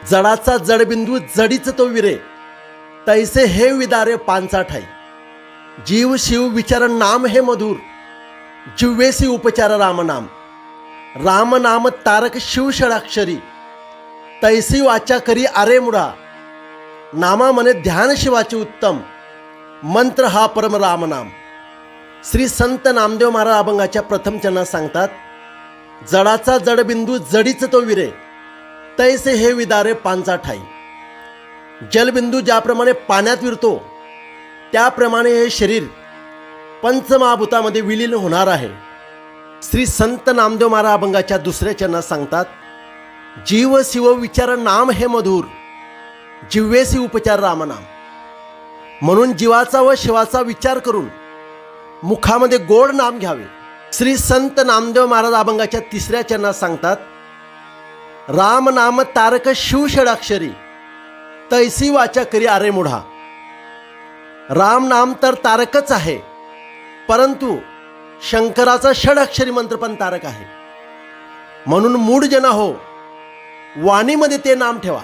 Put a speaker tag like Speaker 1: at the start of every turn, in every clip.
Speaker 1: जडाचा जडबिंदू जडीच तो विरे, तैसे हे विदारे पांचा ठाई. जीव शिव विचार नाम हे मधुर, जिव्वेसी उपचार रामनाम. रामनाम तारक शिव षडाक्षरी, तैसी वाचा करी अरे मुढा. नामा मने ध्यान शिवाचे उत्तम, मंत्र हा परम रामनाम. श्री संत नामदेव महाराज अभंगाच्या प्रथम चरणात सांगतात, जडाचा जडबिंदू जडीच तो विरे, तैसे हे विदारे पांचा ठाई. जलबिंदू ज्याप्रमाणे पाण्यात विरतो त्याप्रमाणे हे शरीर पंचमहाभूतामध्ये विलीन होणार आहे. श्री संत नामदेव महाराज अभंगाच्या दुसऱ्या चरणात सांगतात, जीव शिव विचार नाम हे मधुर, जिव्वेसी उपचार रामनाम. म्हणून जीवाचा व शिवाचा विचार करून मुखामध्ये गोड नाम घ्यावे. श्री संत नामदेव महाराज अभंगाच्या तिसऱ्या चरणात सांगतात, राम नाम तारक शिव षडाक्षरी, तैसी वाचा करी अरे मुढा. राम नाम तर तारकच आहे, परंतु शंकराचा षडाक्षरी मंत्र पण तारक आहे. म्हणून मूढ जना हो, वाणीमध्ये ते नाम ठेवा.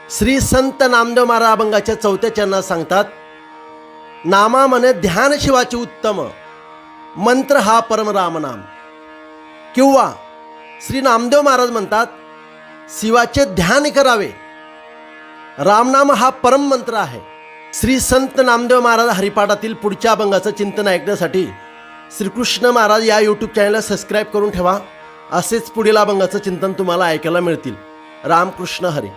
Speaker 1: श्री संत नामदेव महाराज अभंगाच्या चौथ्या चरणात सांगतात, नामा मने ध्यान शिवाचे उत्तम, मंत्र हा परम रामनाम. किंवा श्री नामदेव महाराज म्हणतात, शिवाचे ध्यान करावे, रामनाम हा परम मंत्र आहे. श्री संत नामदेव महाराज हरिपाठातील पुढच्या अभंगाचं चिंतन ऐकण्यासाठी श्रीकृष्ण महाराज या यूट्यूब चॅनलला सबस्क्राईब करून ठेवा. असेच पुढील अभंगाचं चिंतन तुम्हाला ऐकायला मिळतील. रामकृष्ण हरी.